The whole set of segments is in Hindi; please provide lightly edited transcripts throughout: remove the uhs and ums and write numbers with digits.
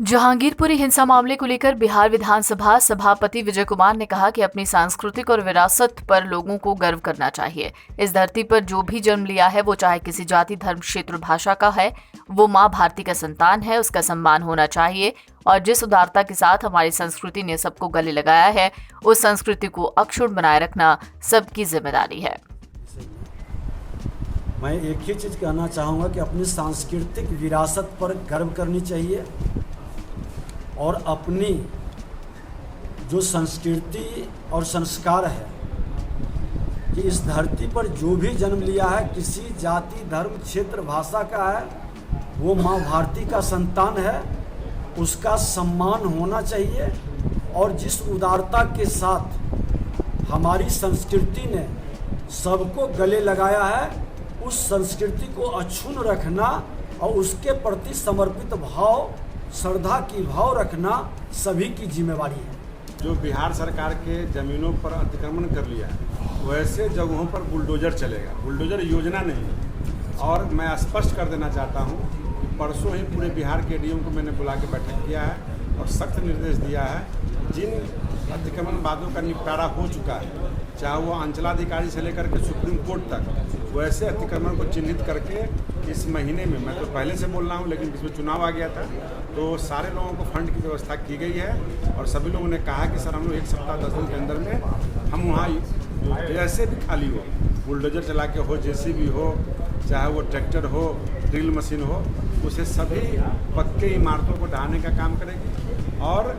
जहांगीरपुरी हिंसा मामले को लेकर बिहार विधानसभा सभापति विजय कुमार ने कहा कि अपनी सांस्कृतिक और विरासत पर लोगों को गर्व करना चाहिए। इस धरती पर जो भी जन्म लिया है वो चाहे किसी जाति, धर्म, क्षेत्र, भाषा का है, वो माँ भारती का संतान है, उसका सम्मान होना चाहिए। और जिस उदारता के साथ हमारी संस्कृति ने सबको गले लगाया है, उस संस्कृति को अक्षुण्ण बनाए रखना सबकी जिम्मेदारी है। मैं एक ही चीज़ कहना चाहूँगा कि अपनी सांस्कृतिक विरासत पर गर्व करनी चाहिए और अपनी जो संस्कृति और संस्कार है कि इस धरती पर जो भी जन्म लिया है, किसी जाति, धर्म, क्षेत्र, भाषा का है, वो माँ भारती का संतान है, उसका सम्मान होना चाहिए। और जिस उदारता के साथ हमारी संस्कृति ने सबको गले लगाया है, उस संस्कृति को अक्षुण्ण रखना और उसके प्रति समर्पित भाव, श्रद्धा की भाव रखना सभी की जिम्मेवारी है। जो बिहार सरकार के ज़मीनों पर अतिक्रमण कर लिया है, वैसे जगहों पर बुलडोजर चलेगा। बुलडोजर योजना नहीं है। और मैं स्पष्ट कर देना चाहता हूँ कि परसों ही पूरे बिहार के डीएम को मैंने बुला के बैठक किया है और सख्त निर्देश दिया है, जिन अतिक्रमणवादों का निपटारा हो चुका है, चाहे वो अंचलाधिकारी से लेकर के सुप्रीम कोर्ट तक, वैसे अतिक्रमण को चिन्हित करके इस महीने में, मैं तो पहले से बोल रहा हूँ लेकिन इसमें चुनाव आ गया था, तो सारे लोगों को फंड की व्यवस्था की गई है। और सभी लोगों ने कहा कि सर हम लोग 1 सप्ताह 10 दिन के अंदर में हम वहाँ जैसे भी खाली हो, बुलडोजर चला के हो, जेसीबी हो, चाहे वो ट्रैक्टर हो, ड्रिल मशीन हो, उसे सभी पक्के इमारतों को ढहाने का काम करेगी। और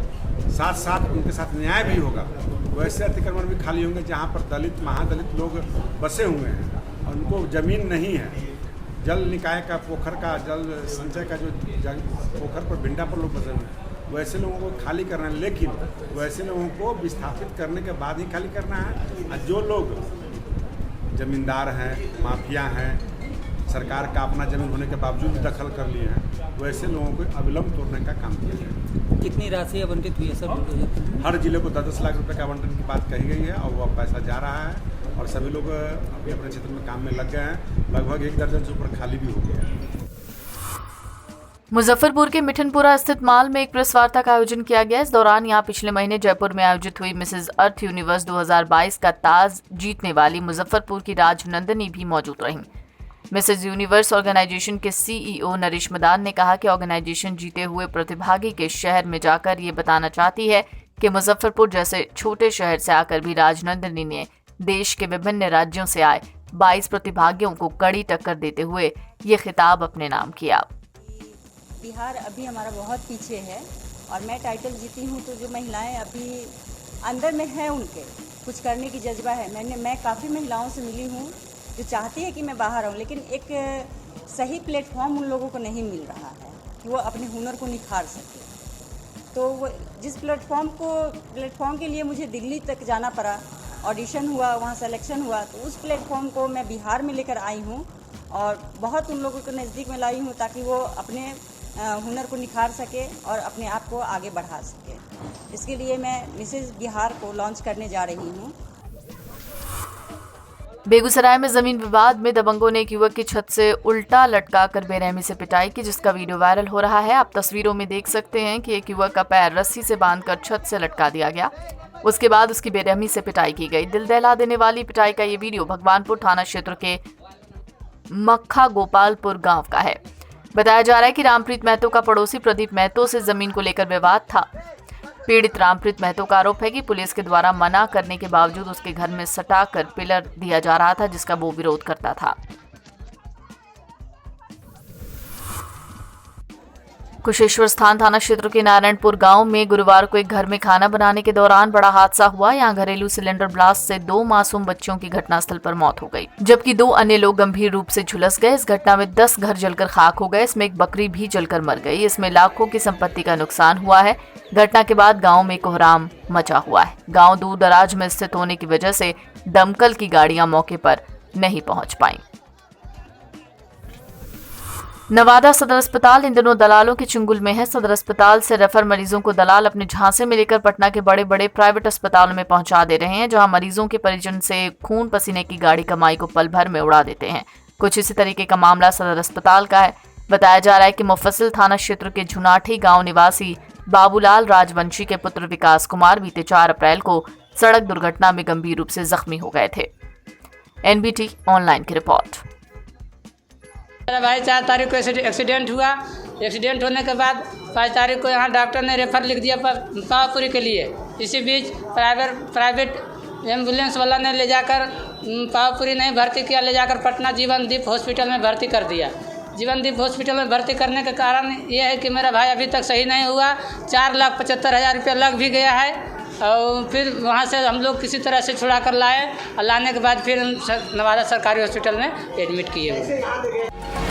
साथ साथ उनके साथ न्याय भी होगा। वैसे अतिक्रमण भी खाली होंगे जहाँ पर दलित, महादलित लोग बसे हुए हैं और उनको ज़मीन नहीं है। जल निकाय का, पोखर का, जल संचय का जो पोखर पर, भिंडा पर लोग बसे हुए हैं, वैसे लोगों को खाली करना है। लेकिन वैसे लोगों को विस्थापित करने के बाद ही खाली करना है। और जो लोग ज़मींदार हैं, माफिया हैं, सरकार का अपना ज़मीन होने के बावजूद भी दखल कर लिए हैं, वैसे लोगों को अविलंब तोड़ने का काम किया जाए। कितनी राशि आवंटित हुई है सर? हर जिले को 10-10 लाख रुपए का आवंटन की बात कही गई है और वह पैसा जा रहा है और सभी लोग अपने अपने क्षेत्र में काम में लग गए हैं। लगभग 1 दर्जन से ऊपर खाली भी हो गया है। मुजफ्फरपुर के मिठनपुरा स्थित मॉल में एक प्रेस वार्ता का आयोजन किया गया। इस दौरान यहां पिछले महीने जयपुर में आयोजित हुई मिसेज अर्थ यूनिवर्स 2022 का ताज जीतने वाली मुजफ्फरपुर की राजनंदनी भी मौजूद रहीं। मिसेज यूनिवर्स ऑर्गेनाइजेशन के सीईओ नरेश मदान ने कहा कि ऑर्गेनाइजेशन जीते हुए प्रतिभागी के शहर में जाकर ये बताना चाहती है कि मुजफ्फरपुर जैसे छोटे शहर से आकर भी राजनंदनी ने देश के विभिन्न राज्यों से आए 22 प्रतिभागियों को कड़ी टक्कर देते हुए ये खिताब अपने नाम किया। बिहार अभी हमारा बहुत पीछे है और मैं टाइटल जीती हूँ, तो जो महिलाएं अभी अंदर में है, उनके कुछ करने की जज्बा है। मैं काफ़ी महिलाओं से मिली हूँ जो चाहती है कि मैं बाहर आऊँ, लेकिन एक सही प्लेटफॉर्म उन लोगों को नहीं मिल रहा है कि वो अपने हुनर को निखार सके। तो वो जिस प्लेटफॉर्म के लिए मुझे दिल्ली तक जाना पड़ा, ऑडिशन हुआ, वहाँ सिलेक्शन हुआ, तो उस प्लेटफॉर्म को मैं बिहार में लेकर आई हूँ और बहुत उन लोगों को नज़दीक में लाई हूँ ताकि वो अपने हुनर को निखार सके और अपने आप को आगे बढ़ा सके। इसके लिए मैं मिसेज बिहार को लॉन्च करने जा रही हूँ। बेगूसराय में जमीन विवाद में दबंगों ने एक युवक की छत से उल्टा लटकाकर बेरहमी से पिटाई की, जिसका वीडियो वायरल हो रहा है। आप तस्वीरों में देख सकते हैं कि एक युवक का पैर रस्सी से बांधकर छत से लटका दिया गया। उसके बाद उसकी बेरहमी से पिटाई की गई। दिल दहला देने वाली पिटाई का ये वीडियो भगवानपुर थाना क्षेत्र के मक्खा गोपालपुर गांव का है। बताया जा रहा है कि रामप्रीत महतो का पड़ोसी प्रदीप महतो से जमीन को लेकर विवाद था। पीड़ित रामप्रीत महतो का आरोप है कि पुलिस के द्वारा मना करने के बावजूद उसके घर में सटाकर पिलर दिया जा रहा था, जिसका वो विरोध करता था। कुशेश्वर स्थान थाना क्षेत्र के नारायणपुर गांव में गुरुवार को एक घर में खाना बनाने के दौरान बड़ा हादसा हुआ। यहां घरेलू सिलेंडर ब्लास्ट से 2 मासूम बच्चों की घटनास्थल पर मौत हो गई, जबकि 2 अन्य लोग गंभीर रूप से झुलस गए। इस घटना में 10 घर जलकर खाक हो गए। इसमें एक बकरी भी जलकर मर गई। इसमें लाखों की संपत्ति का नुकसान हुआ है। घटना के बाद गाँव में कोहराम मचा हुआ है। गाँव दूर दराज में स्थित होने की वजह से दमकल की गाड़ियां मौके पर नहीं पहुंच पाई। नवादा सदर अस्पताल इन दिनों दलालों के चंगुल में है। सदर अस्पताल से रेफर मरीजों को दलाल अपने झांसे में लेकर पटना के बड़े बड़े प्राइवेट अस्पतालों में पहुंचा दे रहे हैं, जहां मरीजों के परिजन से खून पसीने की गाड़ी कमाई को पल भर में उड़ा देते हैं। कुछ इसी तरीके का मामला सदर अस्पताल का है। बताया जा रहा है कि मुफस्सिल थाना क्षेत्र के झुनाठी गांव निवासी बाबूलाल राजवंशी के पुत्र विकास कुमार बीते 4 अप्रैल को सड़क दुर्घटना में गंभीर रूप से जख्मी हो गए थे। NBT ऑनलाइन की रिपोर्ट। मेरा भाई 4 तारीख को एक्सीडेंट हुआ। एक्सीडेंट होने के बाद 5 तारीख को यहाँ डॉक्टर ने रेफर लिख दिया पावापुरी के लिए। इसी बीच प्राइवेट एम्बुलेंस वाला ने ले जाकर पावापुरी नहीं भर्ती किया, ले जाकर पटना जीवनदीप हॉस्पिटल में भर्ती कर दिया। जीवनदीप हॉस्पिटल में भर्ती करने के कारण ये है कि मेरा भाई अभी तक सही नहीं हुआ। 4,75,000 रुपया लग भी गया है और फिर वहाँ से हम लोग किसी तरह से छुड़ा कर लाए और लाने के बाद फिर नवादा सरकारी हॉस्पिटल में एडमिट किए हुए।